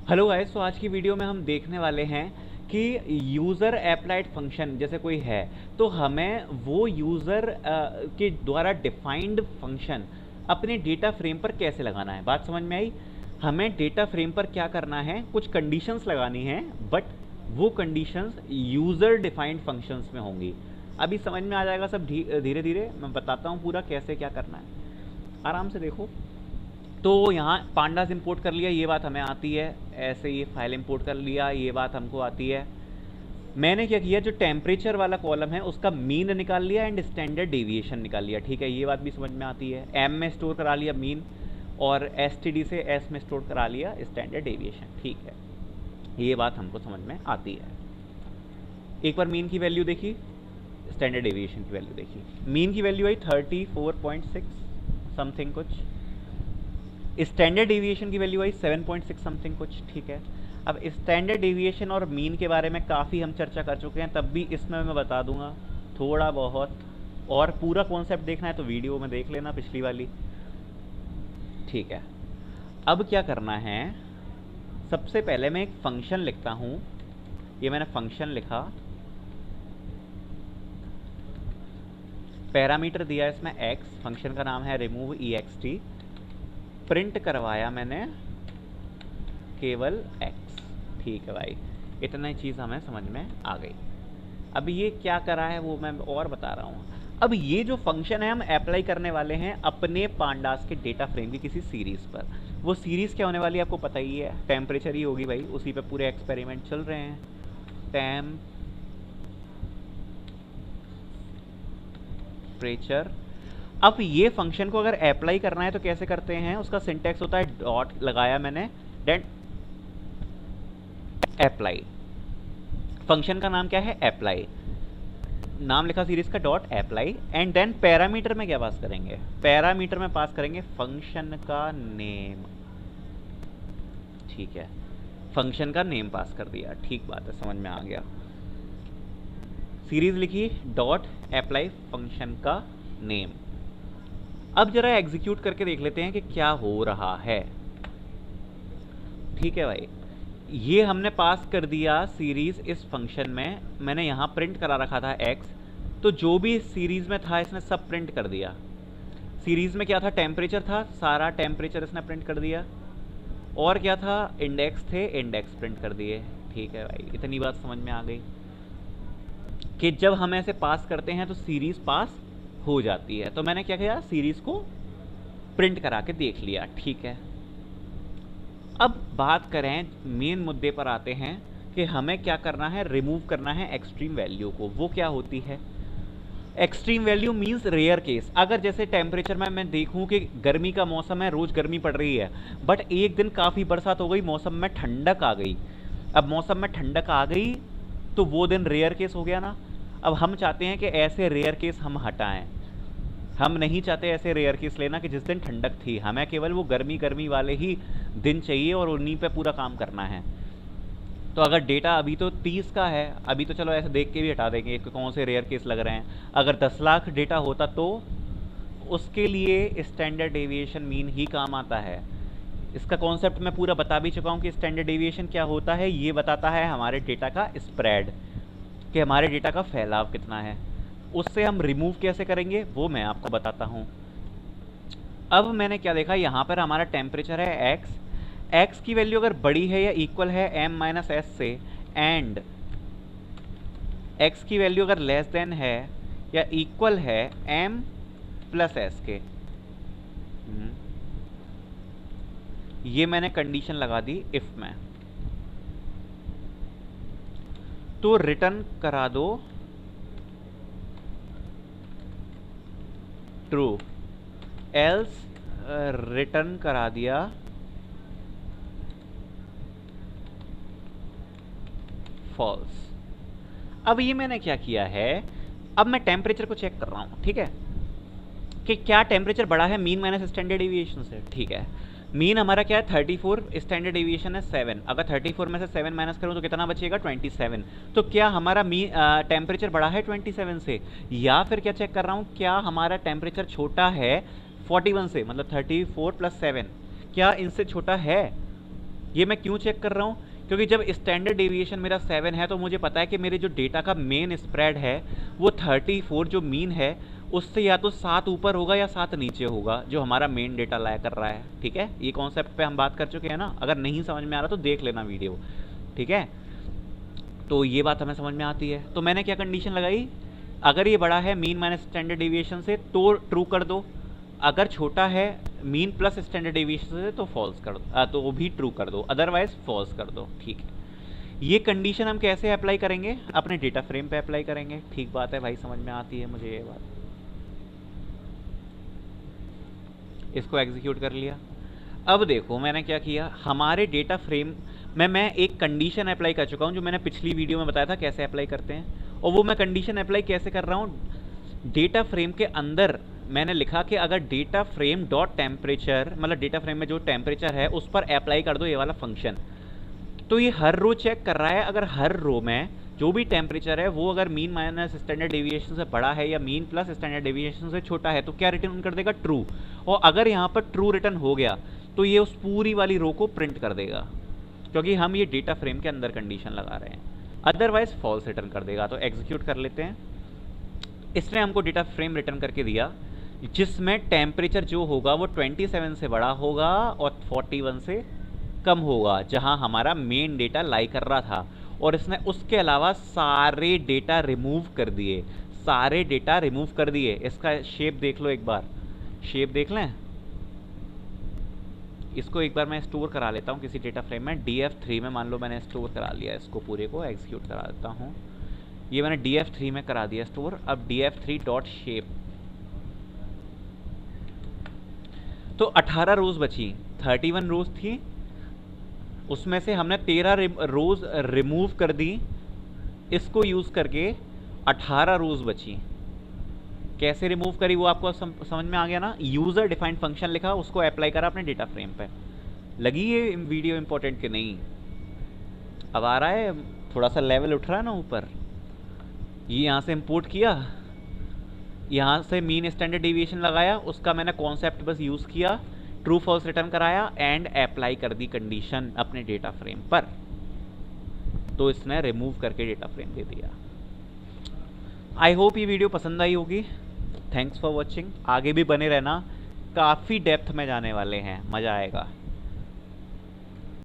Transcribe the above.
Hello guys, तो आज की वीडियो में हम देखने वाले हैं कि यूज़र एप्लाइड फंक्शन जैसे कोई है तो हमें वो यूज़र के द्वारा डिफाइंड फंक्शन अपने डेटा फ्रेम पर कैसे लगाना है। बात समझ में आई? हमें डेटा फ्रेम पर क्या करना है, कुछ कंडीशंस लगानी है, बट वो कंडीशंस यूज़र डिफाइंड फंक्शंस में होंगी। अभी समझ में आ जाएगा सब। धीरे धीरे मैं बताता हूँ पूरा कैसे क्या करना है, आराम से देखो। तो यहाँ पांडास इंपोर्ट कर लिया, ये बात हमें आती है। ऐसे ये फाइल इंपोर्ट कर लिया, ये बात हमको आती है। मैंने क्या किया, जो टेम्परेचर वाला कॉलम है उसका मीन निकाल लिया एंड स्टैंडर्ड डेविएशन निकाल लिया। ठीक है, ये बात भी समझ में आती है। एम में स्टोर करा लिया मीन और एस टी डी से एस में स्टोर करा लिया स्टैंडर्ड डेविएशन। ठीक है, ये बात हमको समझ में आती है। एक बार मीन की वैल्यू देखी, स्टैंडर्ड डेविएशन की वैल्यू देखी। मीन की वैल्यू आई 34.6 समथिंग कुछ, स्टैंडर्ड डेविएशन की वैल्यू आई 7.6 समथिंग कुछ। ठीक है, अब स्टैंडर्ड डेविएशन और मीन के बारे में काफ़ी हम चर्चा कर चुके हैं, तब भी इसमें मैं बता दूंगा थोड़ा बहुत। और पूरा कॉन्सेप्ट देखना है तो वीडियो में देख लेना पिछली वाली। ठीक है, अब क्या करना है, सबसे पहले मैं एक फंक्शन लिखता हूँ। ये मैंने फंक्शन लिखा, पैरामीटर दिया इसमें x, फंक्शन का नाम है रिमूव ext, प्रिंट करवाया मैंने केवल x। ठीक है भाई, इतना ही चीज़ हमें समझ में आ गई। अब ये क्या करा है वो मैं और बता रहा हूँ। अब ये जो फंक्शन है हम अप्लाई करने वाले हैं अपने पांडास के डेटा फ्रेम की किसी सीरीज़ पर। वो सीरीज़ क्या होने वाली है आपको पता ही है, टेम्परेचर ही होगी भाई, उसी पे पूरे एक्सपेरिमेंट चल रहे हैं। टेम्परेचर। अब ये फंक्शन को अगर अप्लाई करना है तो कैसे करते हैं, उसका सिंटैक्स होता है डॉट लगाया मैंने, देन अप्लाई। फंक्शन का नाम क्या है, अप्लाई। नाम लिखा सीरीज का dot apply, and then parameter में क्या पास करेंगे, पैरामीटर में पास करेंगे फंक्शन का नेम। ठीक है, फंक्शन का नेम पास कर दिया। ठीक बात है, समझ में आ गया। सीरीज लिखी, डॉट अप्लाई फंक्शन का नेम। अब जरा एग्जीक्यूट करके देख लेते हैं कि क्या हो रहा है। ठीक है भाई, ये हमने पास कर दिया सीरीज इस फंक्शन में। मैंने यहाँ प्रिंट करा रखा था x, तो जो भी सीरीज में था इसने सब प्रिंट कर दिया। सीरीज में क्या था, टेम्परेचर था, सारा टेम्परेचर इसने प्रिंट कर दिया। और क्या था, इंडेक्स थे, इंडेक्स प्रिंट कर दिए। ठीक है भाई, इतनी बात समझ में आ गई कि जब हम ऐसे पास करते हैं तो सीरीज पास हो जाती है। तो मैंने क्या किया, सीरीज को प्रिंट करा के देख लिया। ठीक है, अब बात करें, मेन मुद्दे पर आते हैं कि हमें क्या करना है, रिमूव करना है एक्सट्रीम वैल्यू को। वो क्या होती है, extreme value means rare case. अगर जैसे टेम्परेचर में मैं देखूं कि गर्मी का मौसम है, रोज गर्मी पड़ रही है, बट एक दिन काफ़ी बरसात हो गई, मौसम में ठंडक आ गई। अब मौसम में ठंडक आ गई तो वो दिन रेयर केस हो गया ना। अब हम चाहते हैं कि ऐसे रेयर केस हम हटाएं। हम नहीं चाहते ऐसे रेयर केस लेना कि जिस दिन ठंडक थी, हमें केवल वो गर्मी गर्मी वाले ही दिन चाहिए और उन्हीं पे पूरा काम करना है। तो अगर डेटा अभी तो 30 का है, अभी तो चलो ऐसे देख के भी हटा देंगे कि कौन से रेयर केस लग रहे हैं। अगर 10 लाख डेटा होता तो उसके लिए स्टैंडर्ड डेविएशन मीन ही काम आता है। इसका कॉन्सेप्ट मैं पूरा बता भी चुका हूँ कि स्टैंडर्ड डेविएशन क्या होता है। ये बताता है हमारे डेटा का स्प्रेड, कि हमारे डेटा का फैलाव कितना है। उससे हम रिमूव कैसे करेंगे वो मैं आपको बताता हूँ। अब मैंने क्या देखा, यहाँ पर हमारा टेम्परेचर है x, x की वैल्यू अगर बड़ी है या इक्वल है m माइनस एस से, एंड x की वैल्यू अगर लेस देन है या इक्वल है m प्लस एस के। ये मैंने कंडीशन लगा दी इफ में, तो रिटर्न करा दो ट्रू, एल्स रिटर्न करा दिया फॉल्स। अब ये मैंने क्या किया है, अब मैं टेम्परेचर को चेक कर रहा हूं। ठीक है, कि क्या टेम्परेचर बड़ा है मीन माइनस स्टैंडर्ड डेविएशन से। ठीक है, मीन हमारा क्या है 34, स्टैंडर्ड डेविएशन है 7। अगर 34 में से 7 माइनस करूं तो कितना बचेगा, 27। तो क्या हमारा टेम्परेचर बड़ा है 27 से, या फिर क्या चेक कर रहा हूं, क्या हमारा टेम्परेचर छोटा है 41 से, मतलब 34 प्लस 7 क्या इनसे छोटा है। ये मैं क्यों चेक कर रहा हूँ? क्योंकि जब स्टैंडर्ड डेविएशन मेरा 7 है तो मुझे पता है कि मेरे जो डेटा का मेन स्प्रेड है वो 34 जो मीन है उससे या तो 7 ऊपर होगा या 7 नीचे होगा, जो हमारा मेन डेटा लाया कर रहा है। ठीक है, ये कॉन्सेप्ट पे हम बात कर चुके हैं ना। अगर नहीं समझ में आ रहा तो देख लेना वीडियो। ठीक है, तो ये बात हमें समझ में आती है। तो मैंने क्या कंडीशन लगाई, अगर ये बड़ा है मीन माइनस स्टैंडर्ड डेविएशन से तो ट्रू कर दो, अगर छोटा है मीन प्लस स्टैंडर्ड डेविएशन से तो फॉल्स कर दो, तो वो भी ट्रू कर दो, अदरवाइज फॉल्स कर दो। ठीक है, ये कंडीशन हम कैसे अप्लाई करेंगे? अपने डेटा फ्रेम पे अप्लाई करेंगे। ठीक बात है भाई, समझ में आती है मुझे ये बात। इसको एग्जीक्यूट कर लिया। अब देखो मैंने क्या किया, हमारे डेटा फ्रेम में मैं एक कंडीशन अप्लाई कर चुका हूं, जो मैंने पिछली वीडियो में बताया था कैसे अप्लाई करते हैं। और वो मैं कंडीशन अप्लाई कैसे कर रहा हूं, डेटा फ्रेम के अंदर मैंने लिखा कि अगर डेटा फ्रेम डॉट टेम्परेचर, मतलब डेटा फ्रेम में जो टेम्परेचर है उस पर अप्लाई कर दो ये वाला फंक्शन। तो ये हर रो चेक कर रहा है, अगर हर रो में जो भी टेम्परेचर है वो अगर मीन माइनस स्टैंडर्ड डेविएशन से बड़ा है या मीन प्लस स्टैंडर्ड डेविएशन से छोटा है तो क्या रिटर्न कर देगा? ट्रू। और अगर यहाँ पर ट्रू रिटर्न हो गया तो ये उस पूरी वाली रो को प्रिंट कर देगा, क्योंकि हम ये डेटा फ्रेम के अंदर कंडीशन लगा रहे हैं। अदरवाइज फॉल्स रिटर्न कर देगा। तो एग्जीक्यूट कर लेते हैं। इसने हमको डेटा फ्रेम रिटर्न करके दिया जिसमें टेम्परेचर जो होगा वो 27 से बड़ा होगा और 41 से कम होगा, जहां हमारा मेन डेटा लाई कर रहा था। और इसने उसके अलावा सारे डेटा रिमूव कर दिए, सारे डेटा रिमूव कर दिए। इसका शेप देख लो एक बार, शेप देख लें। इसको एक बार मैं स्टोर करा लेता हूँ किसी डेटा फ्रेम में, df3 में मान लो मैंने स्टोर करा लिया इसको, पूरे को एग्जीक्यूट करा देता हूँ। ये मैंने df3 में करा दिया स्टोर। अब df3 डॉट शेप, तो 18 रोज बची, 31 रोज थी, उसमें से हमने 13 रोज रिमूव कर दी। इसको यूज करके 18 रोज बची। कैसे रिमूव करी वो आपको समझ में आ गया ना। यूजर डिफाइंड फंक्शन लिखा, उसको अप्लाई करा अपने डेटा फ्रेम पे। लगी ये वीडियो इंपॉर्टेंट कि नहीं? अब आ रहा है, थोड़ा सा लेवल उठ रहा है ना ऊपर। ये यहाँ से इंपोर्ट किया, यहाँ से मीन स्टैंडर्ड डेविएशन लगाया, उसका मैंने कॉन्सेप्ट बस यूज किया, ट्रू फॉल्स रिटर्न कराया एंड अप्लाई कर दी कंडीशन अपने डेटा फ्रेम पर। तो इसने रिमूव करके डेटा फ्रेम दे दिया। आई होप ये वीडियो पसंद आई होगी। Thanks for watching. आगे भी बने रहना, काफ़ी डेप्थ में जाने वाले हैं, मज़ा आएगा।